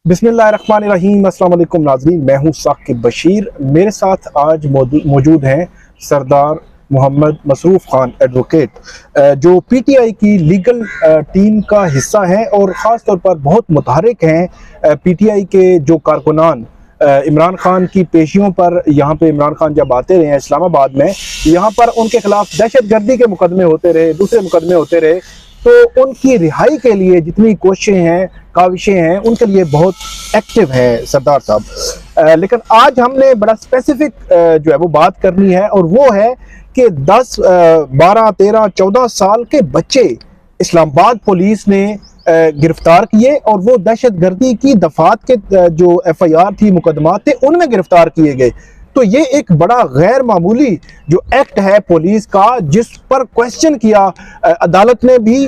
बिस्मिल्लाहिर्रहमानिर्रहीम। अस्सलाम वालेकुम नाज़रीन, मैं हूँ साकिब बशीर। मेरे साथ आज मौजूद हैं सरदार मोहम्मद मसरूफ़ ख़ान एडवोकेट, जो पीटीआई की लीगल टीम का हिस्सा हैं और ख़ास तौर पर बहुत मुतहरिक हैं पीटीआई के जो कारकुनान इमरान खान की पेशियों पर। यहाँ पे इमरान खान जब आते रहे हैं इस्लामाबाद में, यहाँ पर उनके खिलाफ दहशत गर्दी के मुकदमे होते रहे, दूसरे मुकदमे होते रहे, तो उनकी रिहाई के लिए जितनी कोशिशें हैं, काविशें हैं, उनके लिए बहुत एक्टिव है सरदार साहब। लेकिन आज हमने बड़ा स्पेसिफिक जो है वो बात करनी है, और वो है कि 10, 12, 13, 14 साल के बच्चे इस्लामाबाद पुलिस ने गिरफ्तार किए, और वो दहशत गर्दी की दफात के जो एफआईआर थी, मुकदमात थे, उनमें गिरफ्तार किए गए। तो ये एक बड़ा गैर मामूली जो एक्ट है पुलिस का, जिस पर क्वेश्चन किया अदालत ने भी,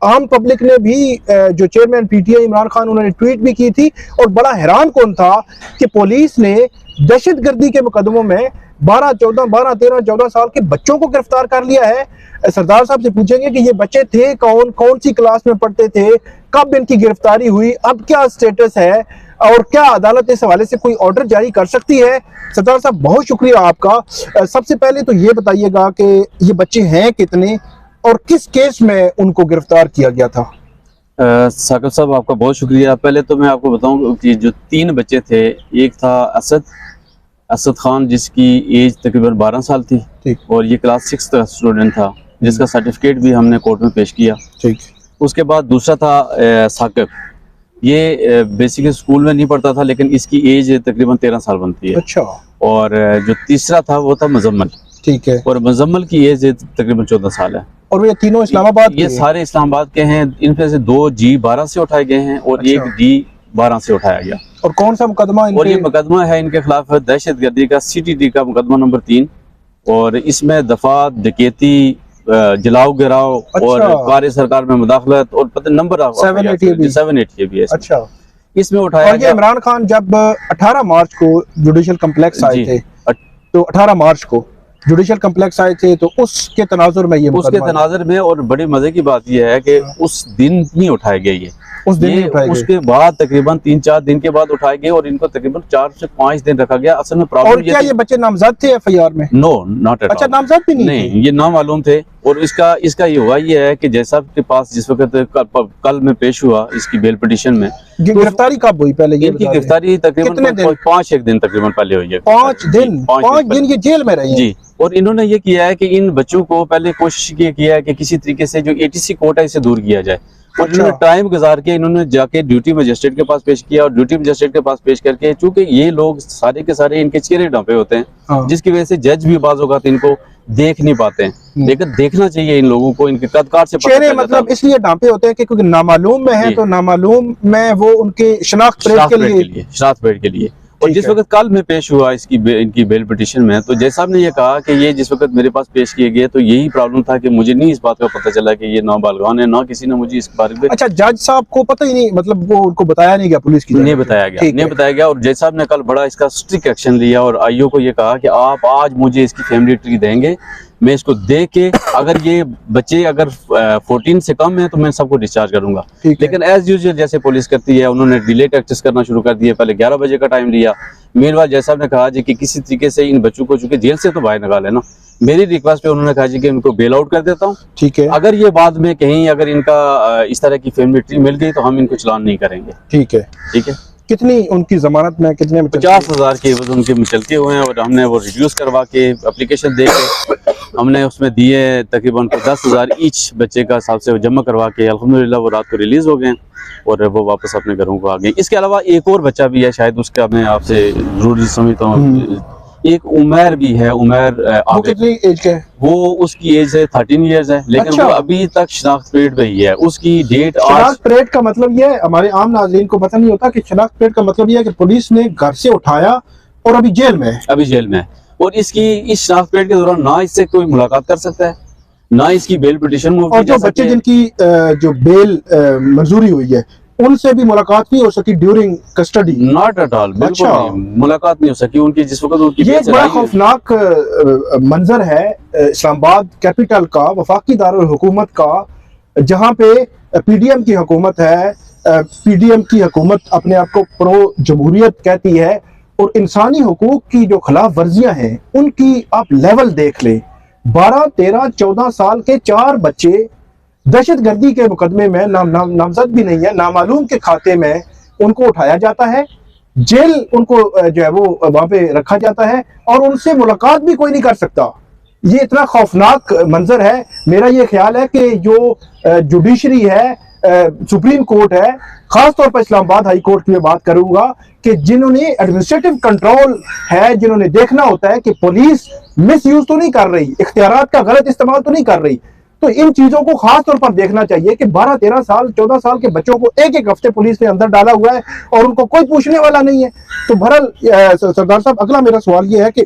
आम पब्लिक ने भी। जो चेयरमैन पीटीआई इमरान खान, उन्होंने ट्वीट भी की थी, और बड़ा हैरान कौन था कि पुलिस ने दहशत गर्दी के मुकदमों में 12, 13, 14 साल के बच्चों को गिरफ्तार कर लिया है। सरदार साहब से पूछेंगे कि ये बच्चे थे कौन, कौन सी क्लास में पढ़ते थे, कब इनकी गिरफ्तारी हुई, अब क्या स्टेटस है, और क्या अदालत इस हवाले से कोई ऑर्डर जारी कर सकती है। सरदार साहब, बहुत शुक्रिया आपका। सबसे पहले तो ये बताइएगा कि ये बच्चे हैं कितने और किस केस में उनको गिरफ्तार किया गया था। साकिब साहब, आपका बहुत शुक्रिया। पहले तो मैं आपको बताऊं कि जो 3 बच्चे थे, एक था असद खान जिसकी एज तकरीबन 12 साल थी, और ये क्लास 6 का स्टूडेंट था, जिसका सर्टिफिकेट भी हमने कोर्ट में पेश किया। ठीक। उसके बाद दूसरा था साकिब, ये बेसिकली स्कूल में नहीं पढ़ता था, लेकिन इसकी एज तकरीबन 13 साल बनती है। अच्छा। और जो तीसरा था वो था मुजम्मल। ठीक है। और मुजम्मल की एज तकरीबन 14 साल है। और ये तीनों इस्लामाबाद, ये सारे इस्लामाबाद के हैं। इनमें से 2 G12 से उठाए गए हैं और एक D12 से उठाया गया। और कौन सा मुकदमा? और ये मुकदमा है इनके खिलाफ दहशत गर्दी का, CTT का मुकदमा नंबर 3, और इसमें दफात, डकैती, जलाओ गिराओ, और कार्य सरकार में मुदाखलत, और पता नंबर 780 भी है। अच्छा। इसमें उठाया गया। इमरान खान जब 18 मार्च को जुडिशल कम्प्लेक्स आए थे, तो 18 मार्च को जुडिशल कम्प्लेक्स आए थे, तो उसके तनाजुर में ये, उसके तनाजुर में, और बड़ी मजे की बात यह है कि उस दिन नहीं उठाए गए ये, उस दिन नहीं उठाए गए। उसके बाद तकरीबन 3-4 दिन के बाद उठाए गए, और इनको तकरीबन 4 से 5 दिन रखा गया। असल में प्रॉब्लम क्या ये बच्चे नामजद थे एफआईआर में? No, not at all. अच्छा, नामजद भी नहीं, ये नामालूम थे। और इसका ये हुआ ये है कि जैसा के पास जिस वक्त कल में पेश हुआ इसकी बेल पिटीशन में, गिरफ्तारी कब हुई? पहले इनकी गिरफ्तारी तकरीबन 5 दिन तकरीबन पहले हुई है। 5 दिन ये जेल में रहे जी। और इन्होंने ये किया है कि इन बच्चों को पहले कोशिश किया है कि किसी तरीके से जो ATC कोर्ट है इसे दूर किया जाए, और इन्होंने टाइम गुजार के इन्होंने जाके ड्यूटी मजिस्ट्रेट के पास पेश किया, और ड्यूटी मजिस्ट्रेट के पास पेश करके, चूंकि ये लोग सारे के सारे इनके चेहरे ढांपे होते हैं, जिसकी वजह से जज भी बाज़ औक़ात इनको देख नहीं पाते हैं, लेकिन देखना चाहिए इन लोगों को, इनके कदकार से चेहरे मतलब इसलिए ढांपे होते हैं कि क्योंकि नामालूम में है, तो नामालूम में वो उनके शनाख्त परेड के लिए। और जिस वक्त कल में पेश हुआ इनकी बेल पिटीशन में, तो जज साहब ने ये कहा कि ये जिस वक्त मेरे पास पेश किए गए, तो यही प्रॉब्लम था कि मुझे नहीं इस बात का पता चला कि ये नाबालिगान है, ना किसी ने मुझे इस बारे में। अच्छा, जज साहब को पता ही नहीं, मतलब वो उनको बताया नहीं गया, पुलिस की नहीं बताया गया। और जज साहब ने कल बड़ा इसका स्ट्रिक्ट एक्शन लिया, और IO को ये कहा कि आप आज मुझे इसकी फैमिली ट्री देंगे, मैं इसको देख के अगर ये बच्चे अगर 14 से कम है तो मैं सबको डिस्चार्ज करूंगा। लेकिन एज यूजुअल जैसे पुलिस करती है, उन्होंने डिले टैक्सेस करना शुरू कर दिया। पहले 11 बजे का टाइम लिया। मीनवाइल जज साहब ने कहा जी कि किसी तरीके से इन बच्चों को, चूंकि जेल से तो बाहर निकाले ना, मेरी रिक्वेस्ट पे उन्होंने कहा जी कि इनको बेल आउट कर देता हूँ। ठीक है। अगर ये बाद में कहीं अगर इनका इस तरह की फैमिली ट्री मिल गई तो हम इनको चलान नहीं करेंगे। ठीक है। ठीक है। कितनी उनकी जमानत में, कितने 50,000 के उनके चलते हुए हैं, और हमने वो रिड्यूस करवा के एप्लीकेशन दे के हमने उसमें दिए तकरीबन 10,000 ईच बच्चे का हिसाब से जमा करवा के अल्हम्दुलिल्लाह वो रात को रिलीज हो गए, और वो वापस अपने घरों को आ गए। इसके अलावा एक और बच्चा भी है, शायद उसका मैं आपसे जरूरी समझता हूँ, एक उमर भी है। उमर वो कितनी एज का है? वो उसकी एज है 13 इयर्स है, लेकिन अच्छा। वो अभी तक शनाख्त परेड पे ही है। उसकी डेट शनाख्त परेड का मतलब ये है, हमारे आम नाज़रीन को पता नहीं होता कि शनाख्त परेड का मतलब ये है कि पुलिस ने घर से उठाया और अभी जेल में है। और इसकी इस शनाख्त परेड के दौरान ना इससे कोई मुलाकात कर सकता है, ना इसकी बेल पिटीशन। और जो बच्चे जिनकी जो बेल मंजूरी हुई है, उनसे भी मुलाकात नहीं हो सकी during custody? Not at all, बिल्कुल नहीं, मुलाकात नहीं हो सकी उनकी जिस वक्त उनकी। ये बड़ा खौफनाक मंजर है इस्लामाबाद कैपिटल का, वफाकी दारुल हुकूमत का, जहाँ पे PDM की हुकूमत है, पीडीएम की हुकूमत अपने आप को प्रो जमहूरियत कहती है और इंसानी हुकूक की जो खिलाफ वर्जियां हैं उनकी आप लेवल देख लें। 12, 13, 14 साल के 4 बच्चे दहशतगर्दी के मुकदमे में नामजद भी नहीं है, नामालूम के खाते में उनको उठाया जाता है, जेल उनको जो है वो वहां पे रखा जाता है और उनसे मुलाकात भी कोई नहीं कर सकता। ये इतना खौफनाक मंजर है। मेरा ये ख्याल है कि जो जुडिशरी है, सुप्रीम कोर्ट है, खास तौर पर इस्लामाबाद हाई कोर्ट की मैं बात करूंगा कि जिन्होंने एडमिनिस्ट्रेटिव कंट्रोल है, जिन्होंने देखना होता है कि पुलिस मिसयूज तो नहीं कर रही, इख्तियारात का गलत इस्तेमाल तो नहीं कर रही, तो इन चीजों को खास तौर पर देखना चाहिए कि 12, 13 साल, 14 साल के बच्चों को एक हफ्ते पुलिस ने अंदर डाला हुआ है और उनको कोई पूछने वाला नहीं है। तो बहरहाल सरदार साहब, अगला मेरा सवाल ये है कि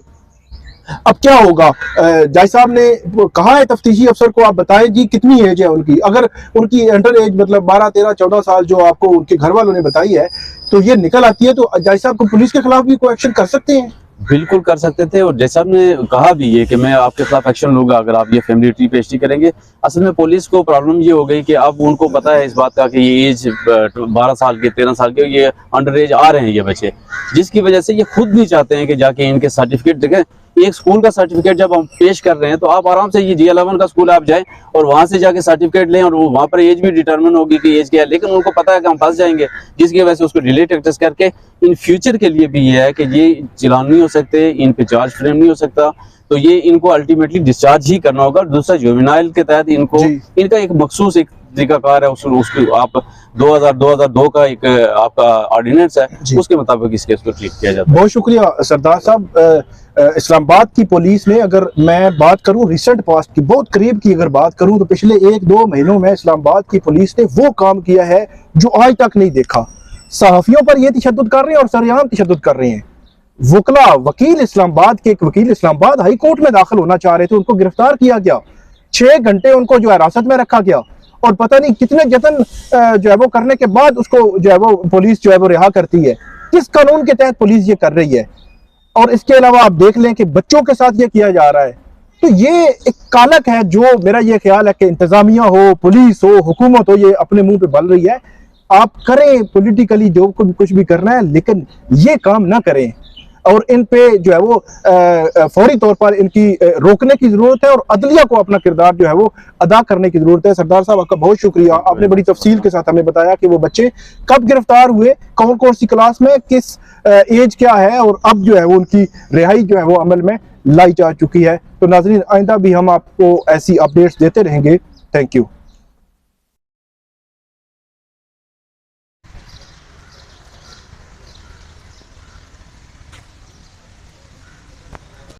अब क्या होगा? जज साहब ने कहा है तफ्तीशी अफसर को, आप बताएं जी कितनी एज है उनकी? अगर उनकी अंडर एज मतलब 12, 13, 14 साल जो आपको उनके घर वालों ने बताई है तो ये निकल आती है, तो जज साहब को पुलिस के खिलाफ भी कोई एक्शन कर सकते हैं? बिल्कुल कर सकते थे, और जैसा आपने कहा भी ये कि मैं आपके खिलाफ एक्शन लूंगा अगर आप ये फैमिली ट्री पेश करेंगे। असल में पुलिस को प्रॉब्लम ये हो गई कि अब उनको पता है इस बात का कि ये एज 12 साल के, 13 साल के ये अंडर एज आ रहे हैं ये बच्चे, जिसकी वजह से ये खुद नहीं चाहते हैं कि जाके इनके सर्टिफिकेट देखें। एक स्कूल का सर्टिफिकेट जब हम पेश कर रहे हैं तो आप आराम से ये G11 का स्कूल आप जाएं और वहां से जाके सर्टिफिकेट लें और वहां पर एज भी डिटरमिन होगी कि एज क्या है, लेकिन उनको पता है कि हम फंस जाएंगे, जिसकी वजह से उसको डिले टेस्ट करके इन फ्यूचर के लिए भी ये है कि ये चलान नहीं हो सकते, इन पे चार्ज फ्रेम नहीं हो सकता, तो ये इनको अल्टीमेटली डिस्चार्ज ही करना होगा। दूसरा जुवेनाइल के तहत इनको इनका एक मखसूस एक तरीकाकार है, उसको आप 2002 का एक आपका ऑर्डिनेंस है, उसके मुताबिक इस केस को ट्रीट किया जाता है। बहुत शुक्रिया सरदार साहब। इस्लामाबाद की पुलिस ने, अगर मैं बात करूं रिसेंट पास्ट की, बहुत करीब की अगर बात करूं, तो पिछले 1-2 महीनों में इस्लामाबाद की पुलिस ने वो काम किया है जो आज तक नहीं देखा। सहाफियों पर ये तशद्दुद कर रहे हैं और सरेआम तशद्दुद कर रहे हैं। वकील इस्लामाबाद के, एक वकील इस्लामाबाद हाई कोर्ट में दाखिल होना चाह रहे थे, उनको गिरफ्तार किया गया, 6 घंटे उनको जो है हिरासत में रखा गया और पता नहीं कितने जतन जो है वो करने के बाद उसको जो है वो पुलिस जो है वो रिहा करती है। किस कानून के तहत पुलिस ये कर रही है? और इसके अलावा आप देख लें कि बच्चों के साथ ये किया जा रहा है, तो ये एक कालक है जो मेरा ये ख्याल है कि इंतजामिया हो, पुलिस हो, हुकूमत हो, ये अपने मुंह पे बल रही है। आप करें पॉलिटिकली जो कुछ भी करना है, लेकिन ये काम ना करें और इन पे जो है वो फौरी तौर पर इनकी रोकने की जरूरत है और अदलिया को अपना किरदार जो है वो अदा करने की जरूरत है। सरदार साहब, आपका बहुत शुक्रिया, आपने बड़ी तफसील के साथ हमें बताया कि वो बच्चे कब गिरफ्तार हुए, कौन कौन सी क्लास में, किस एज क्या है और अब जो है वो उनकी रिहाई जो है वो अमल में लाई जा चुकी है। तो नाज़रीन, आइंदा भी हम आपको ऐसी अपडेट्स देते रहेंगे। Thank you.